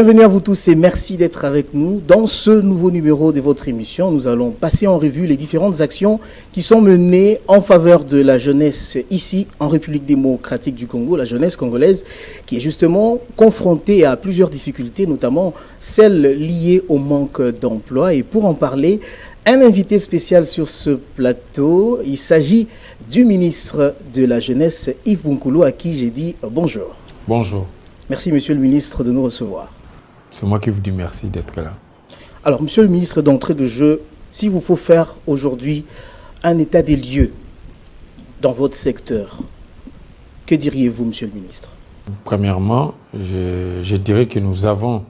Bienvenue à vous tous et merci d'être avec nous. Dans ce nouveau numéro de votre émission, nous allons passer en revue les différentes actions qui sont menées en faveur de la jeunesse ici en République démocratique du Congo, la jeunesse congolaise qui est justement confrontée à plusieurs difficultés, notamment celles liées au manque d'emploi. Et pour en parler, un invité spécial sur ce plateau, il s'agit du ministre de la Jeunesse, Yves Bounkoulou, à qui j'ai dit bonjour. Bonjour. Merci, monsieur le ministre, de nous recevoir. C'est moi qui vous dis merci d'être là. Alors, monsieur le ministre, d'entrée de jeu, s'il vous faut faire aujourd'hui un état des lieux dans votre secteur, que diriez-vous, monsieur le ministre? Premièrement, je dirais que nous avons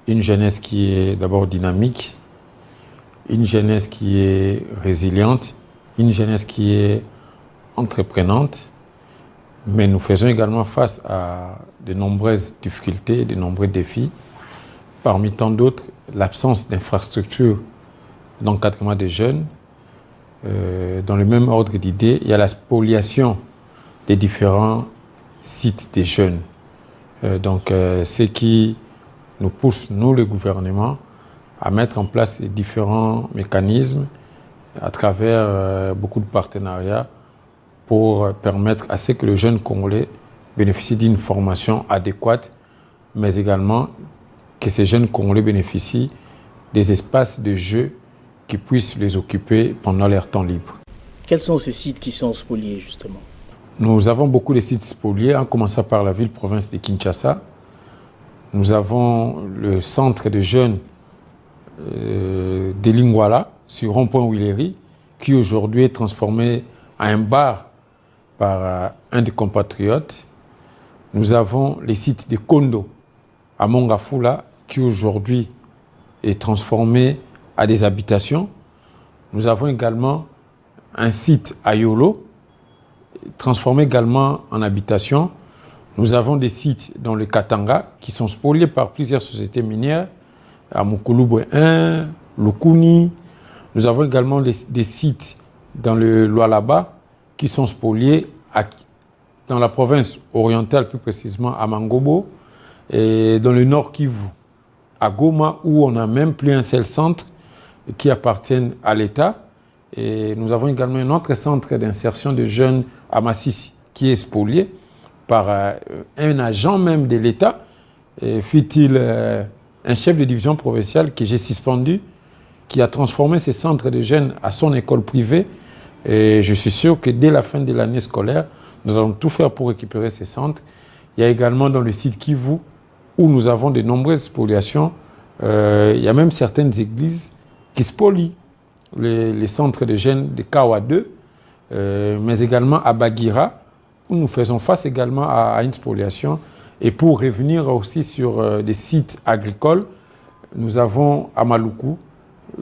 une jeunesse qui est d'abord dynamique, une jeunesse qui est résiliente, une jeunesse qui est entreprenante, mais nous faisons également face à de nombreuses difficultés, de nombreux défis. Parmi tant d'autres, l'absence d'infrastructures d'encadrement des jeunes. Dans le même ordre d'idées, il y a la spoliation des différents sites des jeunes. Ce qui nous pousse, nous, le gouvernement, à mettre en place les différents mécanismes à travers beaucoup de partenariats pour permettre à ce que le jeune Congolais bénéficie d'une formation adéquate, mais également que ces jeunes Congolais bénéficient des espaces de jeu qui puissent les occuper pendant leur temps libre. Quels sont ces sites qui sont spoliés, justement? Nous avons beaucoup de sites spoliés, en commençant par la ville-province de Kinshasa. Nous avons le centre de jeunes de Lingwala, sur rond-point Willery, qui aujourd'hui est transformé en un bar par un des compatriotes. Nous avons les sites de Kondo, à Mongafula, qui aujourd'hui est transformé à des habitations. Nous avons également un site à Yolo, transformé également en habitation. Nous avons des sites dans le Katanga qui sont spoliés par plusieurs sociétés minières, à Mukulubu 1, Lukuni. Nous avons également des sites dans le Lualaba qui sont spoliés dans la province orientale, plus précisément à Mangobo, et dans le nord Kivu, à Goma, où on n'a même plus un seul centre qui appartient à l'État. Et nous avons également un autre centre d'insertion de jeunes à Massissi, qui est spolié par un agent même de l'État, fut-il un chef de division provinciale que j'ai suspendu, qui a transformé ces centres de jeunes à son école privée. Et je suis sûr que dès la fin de l'année scolaire, nous allons tout faire pour récupérer ces centres. Il y a également dans le site Kivu, où nous avons de nombreuses spoliations, il y a même certaines églises qui spolient les centres de jeunes de Kawa 2, mais également à Bagira, où nous faisons face également à une spoliation. Et pour revenir aussi sur des sites agricoles, nous avons à Maluku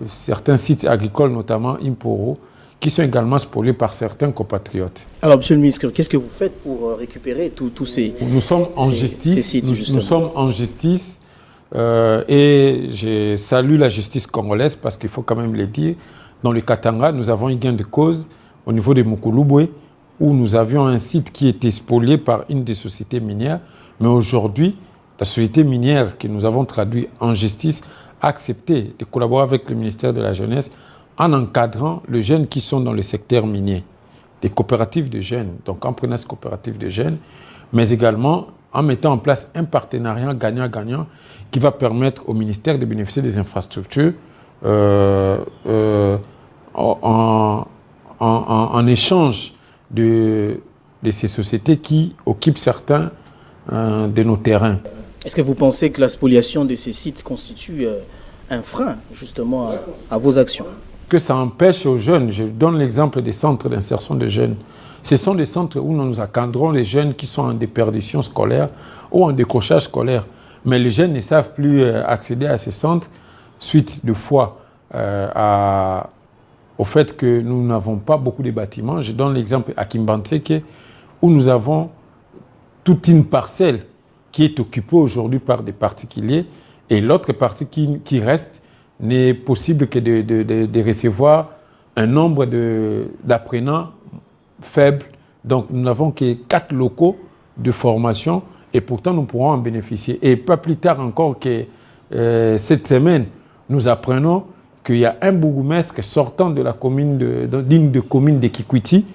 certains sites agricoles, notamment Imporo, qui sont également spoliés par certains compatriotes. Alors, monsieur le ministre, qu'est-ce que vous faites pour récupérer tous ces sites? Nous sommes en justice, nous sommes en justice et je salue la justice congolaise parce qu'il faut quand même le dire. Dans le Katanga, nous avons eu gain de cause au niveau de Mukulubu, où nous avions un site qui était spolié par une des sociétés minières. Mais aujourd'hui, la société minière que nous avons traduit en justice a accepté de collaborer avec le ministère de la Jeunesse en encadrant les jeunes qui sont dans le secteur minier, des coopératives de jeunes, donc en prenant ces coopératives de jeunes, mais également en mettant en place un partenariat gagnant-gagnant qui va permettre au ministère de bénéficier des infrastructures en échange de ces sociétés qui occupent certains de nos terrains. Est-ce que vous pensez que la spoliation de ces sites constitue un frein justement à vos actions? Que ça empêche aux jeunes, je donne l'exemple des centres d'insertion de jeunes. Ce sont des centres où nous encadrons les jeunes qui sont en déperdition scolaire ou en décrochage scolaire. Mais les jeunes ne savent plus accéder à ces centres suite de fois au fait que nous n'avons pas beaucoup de bâtiments. Je donne l'exemple à Kimbantseke, où nous avons toute une parcelle qui est occupée aujourd'hui par des particuliers et l'autre partie qui reste n'est possible que de recevoir un nombre d'apprenants faible. Donc nous n'avons que 4 locaux de formation Et pourtant, nous pourrons en bénéficier. Et pas plus tard encore que cette semaine, nous apprenons qu'il y a un bourgmestre sortant de la commune d'une commune de Kikwiti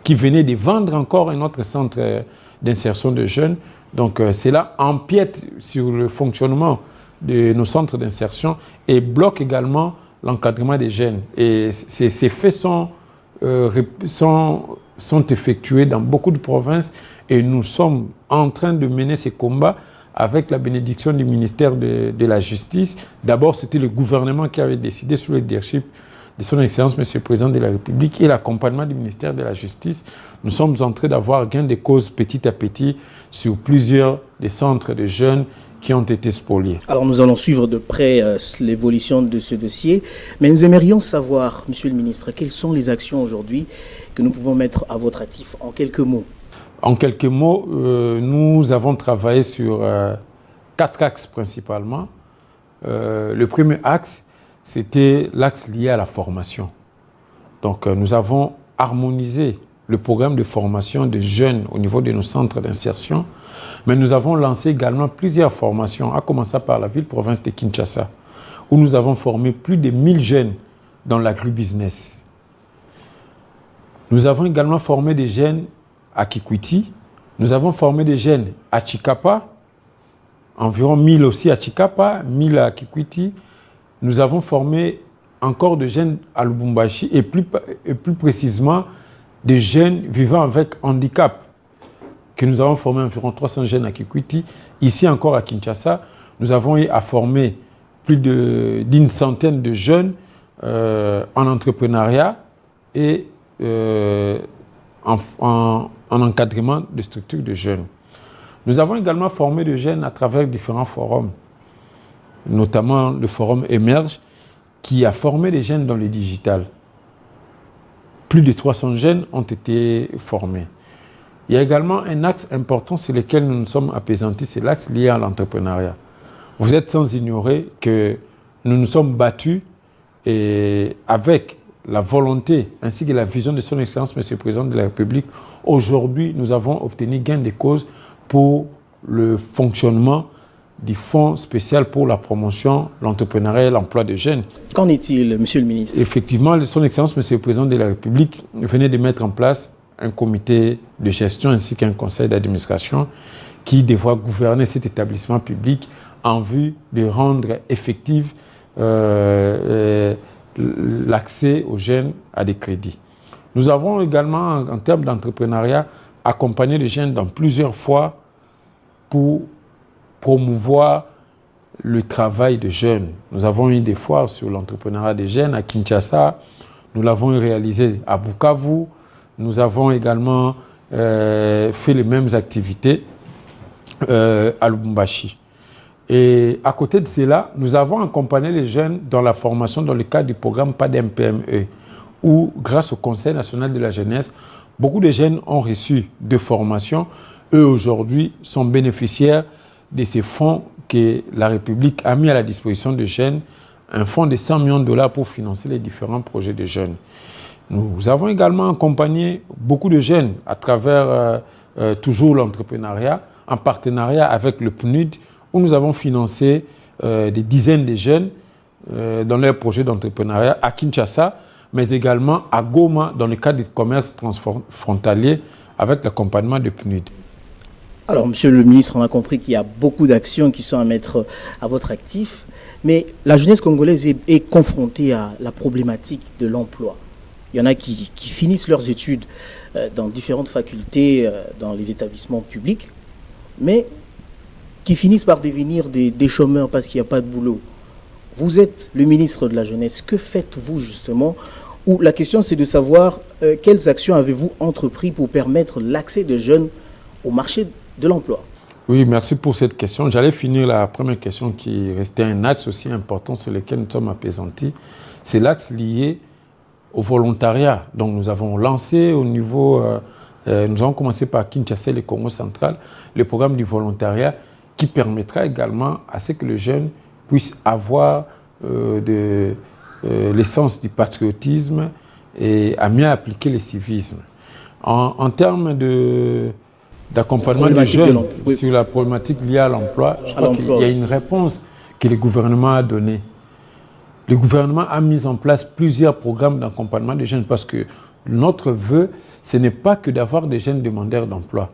qui venait de vendre encore un autre centre d'insertion de jeunes. Donc cela empiète sur le fonctionnement de nos centres d'insertion et bloque également l'encadrement des jeunes. Et ces faits sont effectués dans beaucoup de provinces et nous sommes en train de mener ces combats avec la bénédiction du ministère de la Justice. D'abord, c'était le gouvernement qui avait décidé sous le leadership de son Excellence, Monsieur le Président de la République, et l'accompagnement du ministère de la Justice. Nous sommes en train d'avoir gain de cause petit à petit sur plusieurs des centres de jeunes qui ont été spoliés. Alors nous allons suivre de près l'évolution de ce dossier, mais nous aimerions savoir, Monsieur le Ministre, quelles sont les actions aujourd'hui que nous pouvons mettre à votre actif, en quelques mots. En quelques mots, nous avons travaillé sur 4 axes principalement. Le premier axe, c'était l'axe lié à la formation. Donc nous avons harmonisé le programme de formation des jeunes au niveau de nos centres d'insertion, mais nous avons lancé également plusieurs formations, à commencer par la ville-province de Kinshasa, où nous avons formé plus de 1000 jeunes dans l'agribusiness. Nous avons également formé des jeunes à Kikwiti. Nous avons formé des jeunes à Chikapa, environ 1000 aussi à Chikapa, 1000 à Kikwiti. Nous avons formé encore des jeunes à Lubumbashi et plus précisément des jeunes vivant avec handicap, que nous avons formé environ 300 jeunes à Kikwiti. Ici encore à Kinshasa, nous avons eu à former plus d'une centaine de jeunes en entrepreneuriat et en encadrement de structures de jeunes. Nous avons également formé des jeunes à travers différents forums, notamment le forum Emerge, qui a formé des jeunes dans le digital. Plus de 300 jeunes ont été formés. Il y a également un axe important sur lequel nous nous sommes apaisantis, c'est l'axe lié à l'entrepreneuriat. Vous êtes sans ignorer que nous nous sommes battus et avec la volonté ainsi que la vision de son Excellence, Monsieur le Président de la République, aujourd'hui, nous avons obtenu gain de cause pour le fonctionnement du Fonds spécial pour la promotion, l'entrepreneuriat et l'emploi des jeunes. Qu'en est-il, Monsieur le Ministre? Effectivement, son Excellence, Monsieur le Président de la République, venait de mettre en place un comité de gestion ainsi qu'un conseil d'administration qui devra gouverner cet établissement public en vue de rendre effective l'accès aux jeunes à des crédits. Nous avons également, en termes d'entrepreneuriat, accompagné les jeunes dans plusieurs fois pour promouvoir le travail des jeunes. Nous avons eu des foires sur l'entrepreneuriat des jeunes à Kinshasa, nous l'avons réalisé à Bukavu, nous avons également fait les mêmes activités à Lubumbashi. Et à côté de cela, nous avons accompagné les jeunes dans la formation dans le cadre du programme PADEM-PME, où, grâce au Conseil national de la jeunesse, beaucoup de jeunes ont reçu de formations. Eux, aujourd'hui, sont bénéficiaires de ces fonds que la République a mis à la disposition des jeunes, un fonds de 100 millions de dollars pour financer les différents projets de jeunes. Nous avons également accompagné beaucoup de jeunes à travers toujours l'entrepreneuriat, en partenariat avec le PNUD, où nous avons financé des dizaines de jeunes dans leurs projets d'entrepreneuriat à Kinshasa, mais également à Goma dans le cadre du commerce transfrontalier avec l'accompagnement de PNUD. Alors, Monsieur le Ministre, on a compris qu'il y a beaucoup d'actions qui sont à mettre à votre actif, mais la jeunesse congolaise est confrontée à la problématique de l'emploi. Il y en a qui finissent leurs études dans différentes facultés, dans les établissements publics, mais qui finissent par devenir des chômeurs parce qu'il n'y a pas de boulot. Vous êtes le ministre de la Jeunesse. Que faites-vous justement? Ou la question, c'est de savoir quelles actions avez-vous entrepris pour permettre l'accès des jeunes au marché de l'emploi? Oui, merci pour cette question. J'allais finir la première question qui restait un axe aussi important sur lequel nous sommes apaisantis. C'est l'axe lié au volontariat. Donc nous avons lancé au niveau, nous avons commencé par Kinshasa et le Congo central, le programme du volontariat qui permettra également à ce que les jeunes puissent avoir l'essence du patriotisme et à mieux appliquer le civisme. En termes d'accompagnement des jeunes sur la problématique liée à l'emploi, je crois qu'il y a une réponse que le gouvernement a donnée. Le gouvernement a mis en place plusieurs programmes d'accompagnement des jeunes parce que notre vœu, ce n'est pas que d'avoir des jeunes demandeurs d'emploi,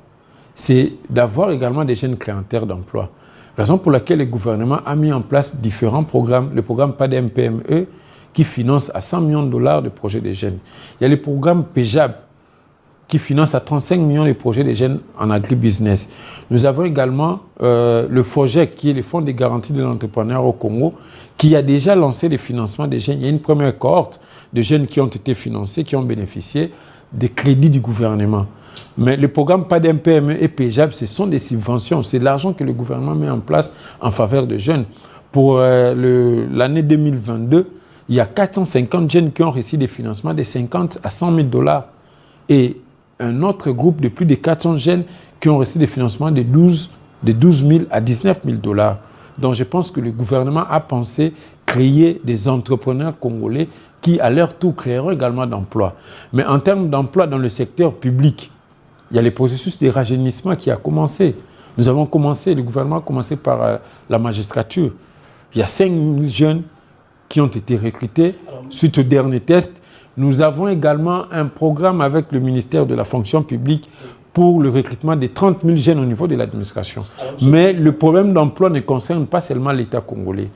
c'est d'avoir également des jeunes créateurs d'emploi. Raison pour laquelle le gouvernement a mis en place différents programmes. Le programme PADEM-PME qui finance à 100 millions de dollars de projets des jeunes. Il y a le programme PEJAB qui finance à 35 millions de projets des jeunes en agribusiness. Nous avons également le FOGEC, qui est le Fonds de garantie de l'entrepreneuriat au Congo, qui a déjà lancé des financements des jeunes. Il y a une première cohorte de jeunes qui ont été financés, qui ont bénéficié des crédits du gouvernement. Mais le programme PADEM-PME et PEJAB, ce sont des subventions. C'est de l'argent que le gouvernement met en place en faveur des jeunes. Pour l'année 2022, il y a 450 jeunes qui ont reçu des financements de 50 à 100 000 dollars. Et un autre groupe de plus de 400 jeunes qui ont reçu des financements de 12 000 à 19 000 dollars. Donc je pense que le gouvernement a pensé créer des entrepreneurs congolais qui, à leur tour, créeront également d'emplois. Mais en termes d'emploi dans le secteur public, il y a le processus de rajeunissement qui a commencé. Le gouvernement a commencé par la magistrature. Il y a 5 000 jeunes qui ont été recrutés suite au dernier test. Nous avons également un programme avec le ministère de la fonction publique pour le recrutement de 30 000 jeunes au niveau de l'administration. Mais le problème d'emploi ne concerne pas seulement l'État congolais.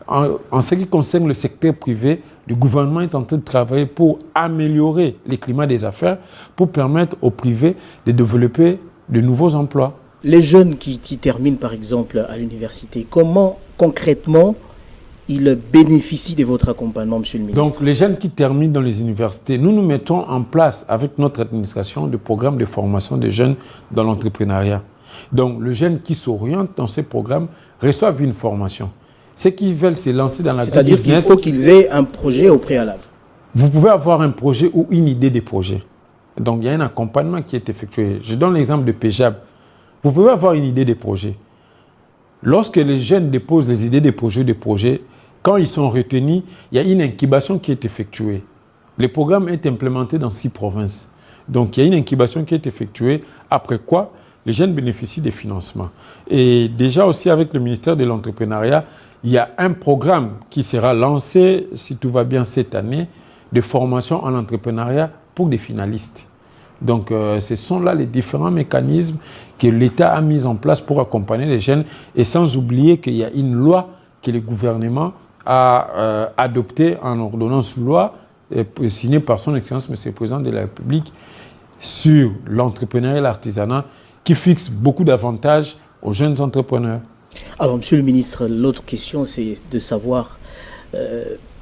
En ce qui concerne le secteur privé, le gouvernement est en train de travailler pour améliorer le climat des affaires, pour permettre au privé de développer de nouveaux emplois. Les jeunes qui terminent par exemple à l'université, comment concrètement ils bénéficient de votre accompagnement, monsieur le ministre? Donc, les jeunes qui terminent dans les universités, nous mettons en place, avec notre administration, des programmes de formation des jeunes dans l'entrepreneuriat. Donc, les jeunes qui s'orientent dans ces programmes reçoivent une formation. Ceux qui veulent se lancer dans la business... C'est-à-dire qu'il faut qu'ils aient un projet au préalable. Vous pouvez avoir un projet ou une idée de projet. Donc, il y a un accompagnement qui est effectué. Je donne l'exemple de PEJAB. Vous pouvez avoir une idée de projet. Lorsque les jeunes déposent les idées de projets, quand ils sont retenus, il y a une incubation qui est effectuée. Le programme est implémenté dans 6 provinces. Donc, il y a une incubation qui est effectuée, après quoi les jeunes bénéficient des financements. Et déjà aussi avec le ministère de l'Entrepreneuriat, il y a un programme qui sera lancé, si tout va bien cette année, de formation en entrepreneuriat pour des finalistes. Donc, ce sont là les différents mécanismes que l'État a mis en place pour accompagner les jeunes, et sans oublier qu'il y a une loi que le gouvernement a adoptée en ordonnance loi signée par son Excellence, M. le Président de la République, sur l'entrepreneuriat et l'artisanat, qui fixe beaucoup d'avantages aux jeunes entrepreneurs. Alors, monsieur le ministre, l'autre question, c'est de savoir,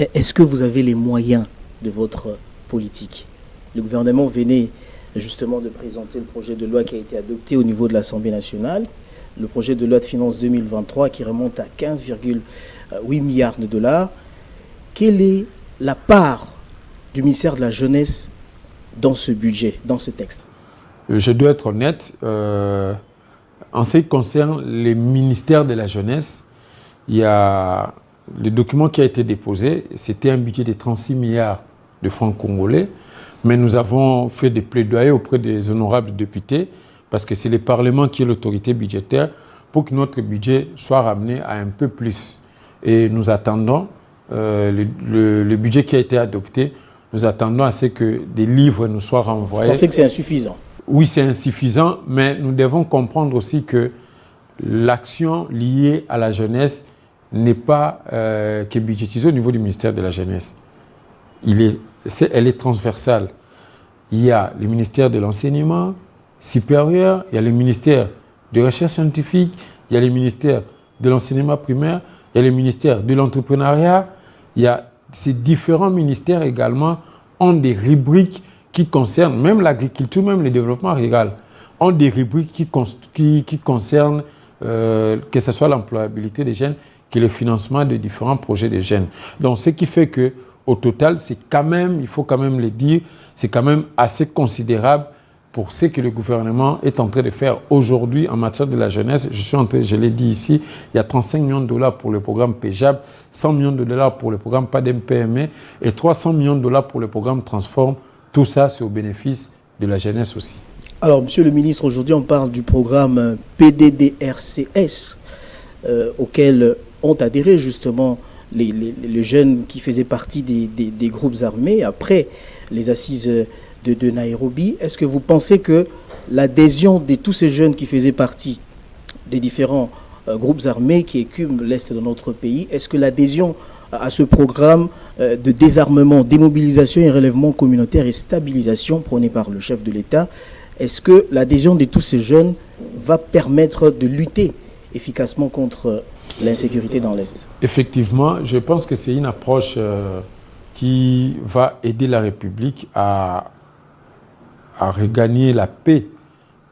est-ce que vous avez les moyens de votre politique? Le gouvernement venait justement de présenter le projet de loi qui a été adopté au niveau de l'Assemblée nationale, le projet de loi de finances 2023 qui remonte à 15,8 milliards de dollars. Quelle est la part du ministère de la Jeunesse dans ce budget, dans ce texte? Je dois être honnête, en ce qui concerne les ministères de la Jeunesse, il y a le document qui a été déposé, c'était un budget de 36 milliards de francs congolais, mais nous avons fait des plaidoyers auprès des honorables députés, parce que c'est le Parlement qui est l'autorité budgétaire, pour que notre budget soit ramené à un peu plus. Et nous attendons, le budget qui a été adopté, nous attendons à ce que des livres nous soient renvoyés. Vous pensez que c'est insuffisant? Oui, c'est insuffisant, mais nous devons comprendre aussi que l'action liée à la jeunesse n'est pas que budgétisée au niveau du ministère de la Jeunesse. Elle est transversale. Il y a le ministère de l'enseignement supérieur, il y a le ministère de la recherche scientifique, il y a le ministère de l'enseignement primaire, il y a le ministère de l'entrepreneuriat. Il y a ces différents ministères également ont des rubriques qui concernent même l'agriculture, même le développement rural, ont des rubriques qui concernent que ce soit l'employabilité des jeunes, que le financement de différents projets des jeunes. Donc, ce qui fait que au total, c'est quand même, il faut quand même le dire, c'est quand même assez considérable pour ce que le gouvernement est en train de faire aujourd'hui en matière de la jeunesse. Je l'ai dit ici, il y a 35 millions de dollars pour le programme PEJAB, 100 millions de dollars pour le programme PADEM-PME et 300 millions de dollars pour le programme Transform. Tout ça, c'est au bénéfice de la jeunesse aussi. Alors, Monsieur le ministre, aujourd'hui, on parle du programme PDDRCS, auquel ont adhéré justement les jeunes qui faisaient partie des groupes armés après les assises de Nairobi. Est-ce que vous pensez que l'adhésion de tous ces jeunes qui faisaient partie des différents groupes armés qui écument l'Est de notre pays, est-ce que l'adhésion à ce programme de désarmement, démobilisation et relèvement communautaire et stabilisation prôné par le chef de l'État, est-ce que l'adhésion de tous ces jeunes va permettre de lutter efficacement contre l'insécurité dans l'Est? Effectivement, je pense que c'est une approche qui va aider la République à regagner la paix,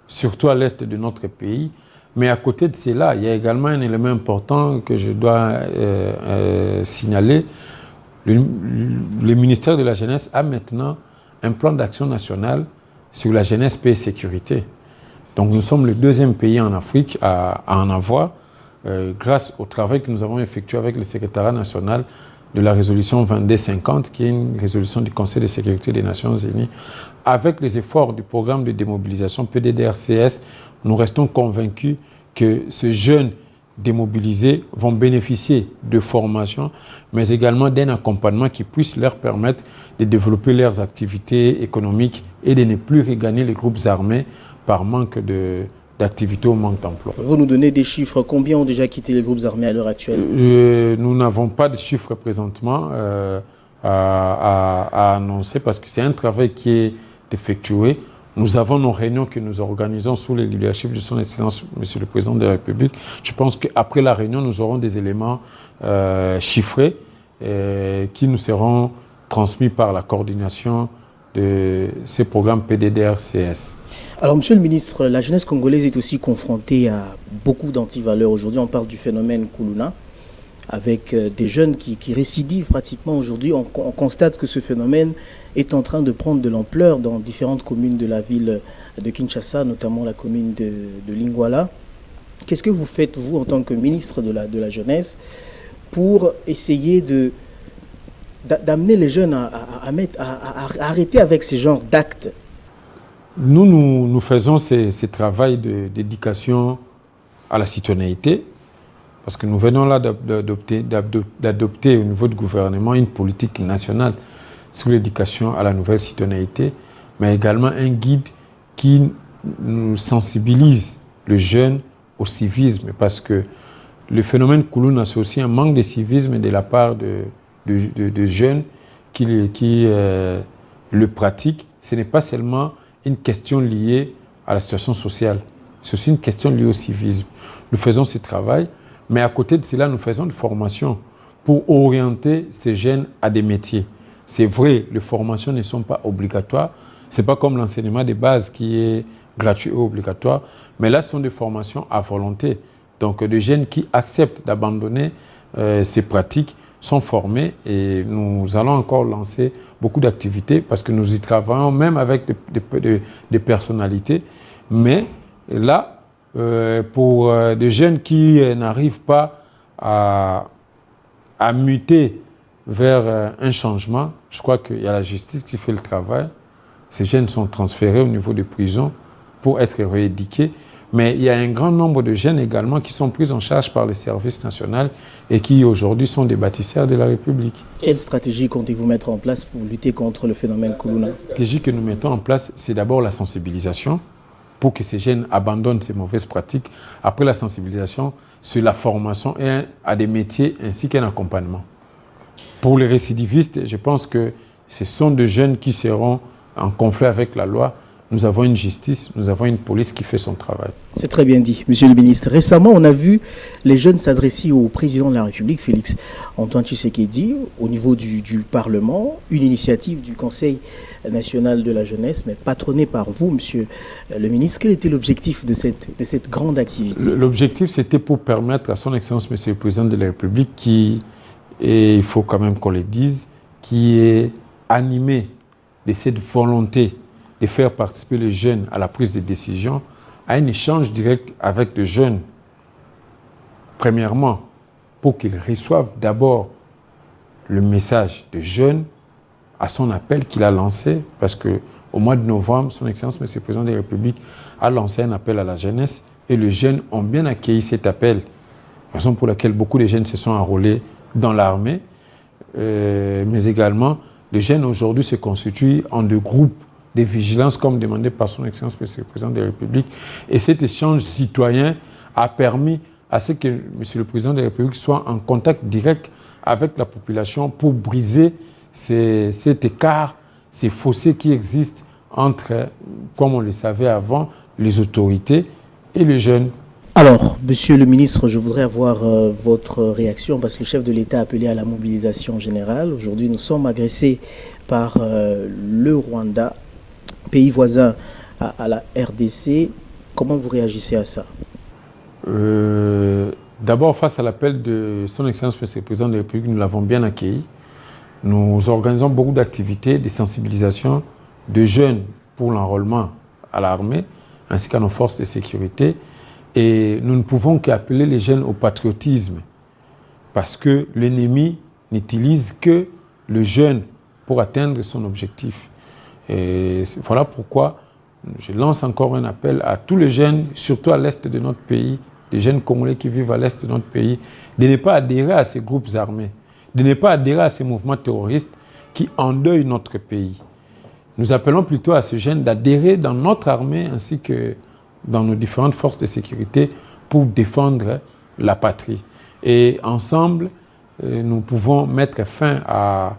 surtout à l'Est de notre pays. Mais à côté de cela, il y a également un élément important que je dois signaler. Le ministère de la Jeunesse a maintenant un plan d'action national sur la jeunesse, paix et sécurité. Donc nous sommes le deuxième pays en Afrique à en avoir, grâce au travail que nous avons effectué avec le secrétariat national de la résolution 2250, qui est une résolution du Conseil de sécurité des Nations Unies. Avec les efforts du programme de démobilisation PDDRCS, nous restons convaincus que ces jeunes démobilisés vont bénéficier de formation, mais également d'un accompagnement qui puisse leur permettre de développer leurs activités économiques et de ne plus regagner les groupes armés par manque d'activité ou manque d'emploi. Vous nous donnez des chiffres. Combien ont déjà quitté les groupes armés à l'heure actuelle? Nous n'avons pas de chiffres présentement à annoncer parce que c'est un travail qui est effectué. Nous avons nos réunions que nous organisons sous le leadership de son Excellence, Monsieur le Président de la République. Je pense qu'après la réunion, nous aurons des éléments chiffrés qui nous seront transmis par la coordination de ces programmes PDDRCS. Alors, Monsieur le ministre, la jeunesse congolaise est aussi confrontée à beaucoup d'antivaleurs. Aujourd'hui, on parle du phénomène Kuluna, avec des jeunes qui récidivent pratiquement aujourd'hui. On constate que ce phénomène est en train de prendre de l'ampleur dans différentes communes de la ville de Kinshasa, notamment la commune de Lingwala. Qu'est-ce que vous faites, vous, en tant que ministre de la jeunesse, pour essayer d'amener les jeunes à arrêter avec ce genre d'actes? Nous faisons ce travail d'éducation à la citoyenneté, parce que nous venons là d'adopter au niveau du gouvernement une politique nationale sur l'éducation à la nouvelle citoyenneté, mais également un guide qui nous sensibilise le jeune au civisme, parce que le phénomène Kuluna, c'est aussi un manque de civisme de la part de jeunes qui le pratiquent. Ce n'est pas seulement une question liée à la situation sociale, c'est aussi une question liée au civisme. Nous faisons ce travail, mais à côté de cela, nous faisons une formation pour orienter ces jeunes à des métiers. C'est vrai, les formations ne sont pas obligatoires. Ce n'est pas comme l'enseignement de base qui est gratuit ou obligatoire, mais là, ce sont des formations à volonté. Donc, des jeunes qui acceptent d'abandonner ces pratiques sont formés et nous allons encore lancer beaucoup d'activités parce que nous y travaillons même avec des personnalités. Mais là, pour des jeunes qui n'arrivent pas à muter vers un changement, je crois qu'il y a la justice qui fait le travail. Ces jeunes sont transférés au niveau des prisons pour être rééduqués. Mais il y a un grand nombre de jeunes également qui sont pris en charge par les services nationaux et qui aujourd'hui sont des bâtisseurs de la République. Quelle stratégie comptez-vous mettre en place pour lutter contre le phénomène Kuluna? La stratégie que nous mettons en place, c'est d'abord la sensibilisation pour que ces jeunes abandonnent ces mauvaises pratiques. Après la sensibilisation, c'est la formation à des métiers ainsi qu'un accompagnement. Pour les récidivistes, je pense que ce sont des jeunes qui seront en conflit avec la loi. Nous avons une justice, nous avons une police qui fait son travail. C'est très bien dit, Monsieur le ministre. Récemment, on a vu les jeunes s'adresser au président de la République, Félix Antoine Tshisekedi, au niveau du Parlement, une initiative du Conseil national de la jeunesse, mais patronnée par vous, Monsieur le ministre. Quel était l'objectif de cette grande activité? L'objectif, c'était pour permettre à son Excellence, Monsieur le Président de la République, et il faut quand même qu'on le dise, qui est animé de cette volonté de faire participer les jeunes à la prise de décision, à un échange direct avec les jeunes. Premièrement, pour qu'ils reçoivent d'abord le message des jeunes à son appel qu'il a lancé, parce que au mois de novembre, son Excellence, M. le Président de la République, a lancé un appel à la jeunesse et les jeunes ont bien accueilli cet appel, raison pour laquelle beaucoup de jeunes se sont enrôlés dans l'armée, mais également les jeunes aujourd'hui se constituent en deux groupes de vigilance comme demandé par son Excellence, M. le Président de la République. Et cet échange citoyen a permis à ce que M. le Président de la République soit en contact direct avec la population pour briser cet écart, ces fossés qui existent entre, comme on le savait avant, les autorités et les jeunes. Alors, Monsieur le ministre, je voudrais avoir votre réaction parce que le chef de l'État a appelé à la mobilisation générale. Aujourd'hui, nous sommes agressés par le Rwanda, pays voisin à la RDC. Comment vous réagissez à ça? D'abord, face à l'appel de son Excellence, M. le Président de la République, nous l'avons bien accueilli. Nous organisons beaucoup d'activités, de sensibilisation de jeunes pour l'enrôlement à l'armée, ainsi qu'à nos forces de sécurité. Et nous ne pouvons qu'appeler les jeunes au patriotisme, parce que l'ennemi n'utilise que le jeune pour atteindre son objectif. Et voilà pourquoi je lance encore un appel à tous les jeunes, surtout à l'est de notre pays, les jeunes Congolais qui vivent à l'est de notre pays, de ne pas adhérer à ces groupes armés, de ne pas adhérer à ces mouvements terroristes qui endeuillent notre pays. Nous appelons plutôt à ces jeunes d'adhérer dans notre armée ainsi que dans nos différentes forces de sécurité pour défendre la patrie. Et ensemble, nous pouvons mettre fin à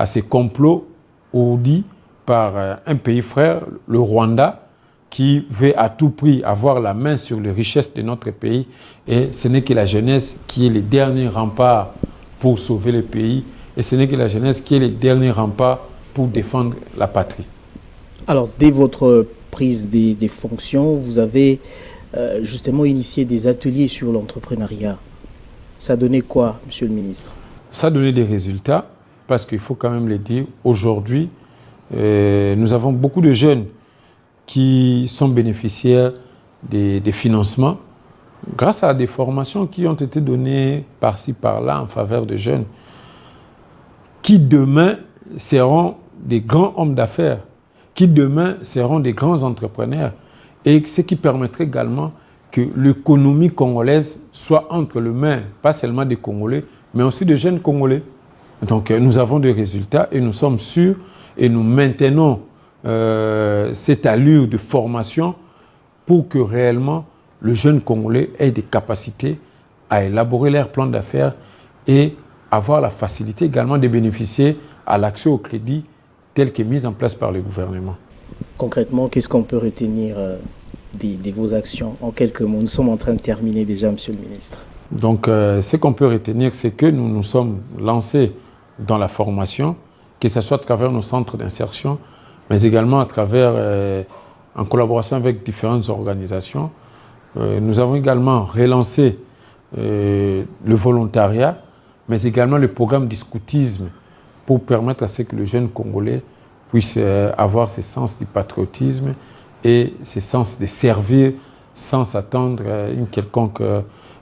ces complots ourdis par un pays frère, le Rwanda, qui veut à tout prix avoir la main sur les richesses de notre pays. Et ce n'est que la jeunesse qui est le dernier rempart pour sauver le pays. Et ce n'est que la jeunesse qui est le dernier rempart pour défendre la patrie. Alors, dès votre prise des fonctions, vous avez justement initié des ateliers sur l'entrepreneuriat. Ça a donné quoi, Monsieur le ministre? Ça a donné des résultats, parce qu'il faut quand même le dire. Aujourd'hui, nous avons beaucoup de jeunes qui sont bénéficiaires des financements grâce à des formations qui ont été données par-ci, par-là en faveur de jeunes qui demain seront des grands hommes d'affaires, qui demain seront des grands entrepreneurs, et ce qui permettrait également que l'économie congolaise soit entre les mains, pas seulement des Congolais, mais aussi des jeunes Congolais. Donc nous avons des résultats et nous sommes sûrs et nous maintenons cette allure de formation pour que réellement le jeune Congolais ait des capacités à élaborer leur plan d'affaires et avoir la facilité également de bénéficier à l'accès au crédit tel que mis en place par le gouvernement. Concrètement, qu'est-ce qu'on peut retenir de vos actions en quelques mots? Nous sommes en train de terminer déjà, Monsieur le ministre. Donc, ce qu'on peut retenir, c'est que nous nous sommes lancés dans la formation, que ce soit à travers nos centres d'insertion, mais également à travers, en collaboration avec différentes organisations. Nous avons également relancé le volontariat, mais également le programme du scoutisme pour permettre à ce que le jeune Congolais puisse avoir ce sens du patriotisme et ce sens de servir sans s'attendre à une quelconque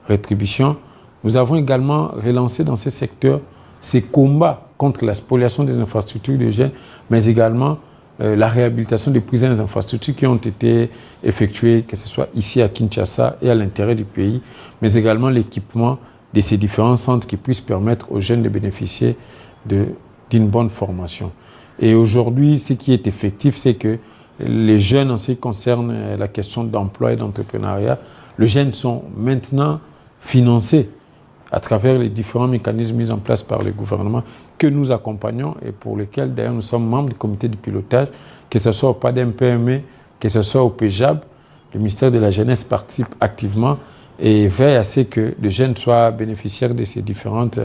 rétribution. Nous avons également relancé dans ce secteur ces combats contre la spoliation des infrastructures de jeunes, mais également la réhabilitation des prisons et des infrastructures qui ont été effectuées, que ce soit ici à Kinshasa et à l'intérieur du pays, mais également l'équipement de ces différents centres qui puissent permettre aux jeunes de bénéficier d'une bonne formation. Et aujourd'hui, ce qui est effectif, c'est que les jeunes, en ce qui concerne la question d'emploi et d'entrepreneuriat, les jeunes sont maintenant financés à travers les différents mécanismes mis en place par le gouvernement que nous accompagnons et pour lesquels d'ailleurs nous sommes membres du comité de pilotage, que ce soit au PADEM-PME, que ce soit au PEJAB. Le ministère de la Jeunesse participe activement et veille à ce que les jeunes soient bénéficiaires de ces différentes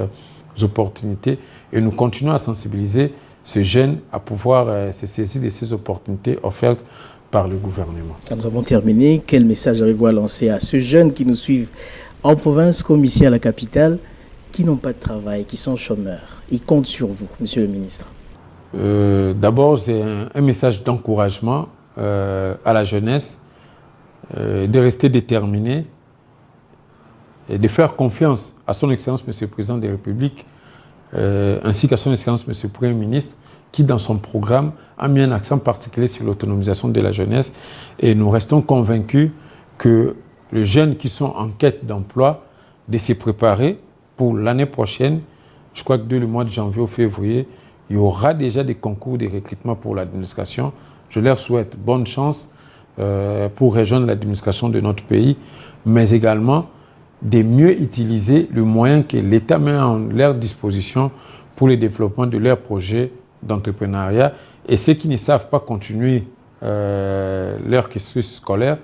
opportunités. Et nous continuons à sensibiliser ces jeunes à pouvoir se saisir de ces opportunités offertes par le gouvernement. Nous avons terminé. Quel message avez-vous à lancer à ceux jeunes qui nous suivent en province comme ici à la capitale, qui n'ont pas de travail, qui sont chômeurs? Ils comptent sur vous, Monsieur le ministre. D'abord, c'est un message d'encouragement à la jeunesse, de rester déterminée et de faire confiance à son Excellence, Monsieur le Président de la République, ainsi qu'à son Excellence M. le Premier ministre, qui dans son programme a mis un accent particulier sur l'autonomisation de la jeunesse. Et nous restons convaincus que les jeunes qui sont en quête d'emploi, de se préparer pour l'année prochaine. Je crois que dès le mois de janvier ou février, il y aura déjà des concours de recrutement pour l'administration. Je leur souhaite bonne chance pour rejoindre l'administration de notre pays, mais également de mieux utiliser le moyen que l'État met en leur disposition pour le développement de leurs projets d'entrepreneuriat. Et ceux qui ne savent pas continuer leur cursus scolaire,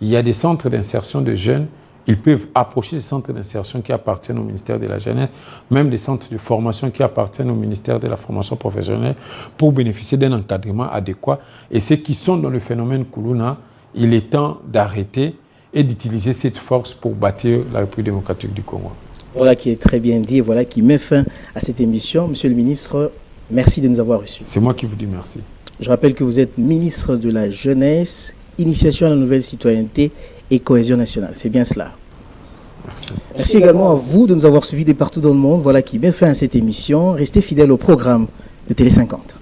il y a des centres d'insertion de jeunes. Ils peuvent approcher des centres d'insertion qui appartiennent au ministère de la Jeunesse, même des centres de formation qui appartiennent au ministère de la formation professionnelle pour bénéficier d'un encadrement adéquat. Et ceux qui sont dans le phénomène Koulouna, il est temps d'arrêter et d'utiliser cette force pour bâtir la République démocratique du Congo. Voilà qui est très bien dit et voilà qui met fin à cette émission. Monsieur le ministre, merci de nous avoir reçus. C'est moi qui vous dis merci. Je rappelle que vous êtes ministre de la Jeunesse, Initiation à la nouvelle citoyenneté et cohésion nationale. C'est bien cela. Merci. Merci également à vous de nous avoir suivis de partout dans le monde. Voilà qui met fin à cette émission. Restez fidèles au programme de Télé 50.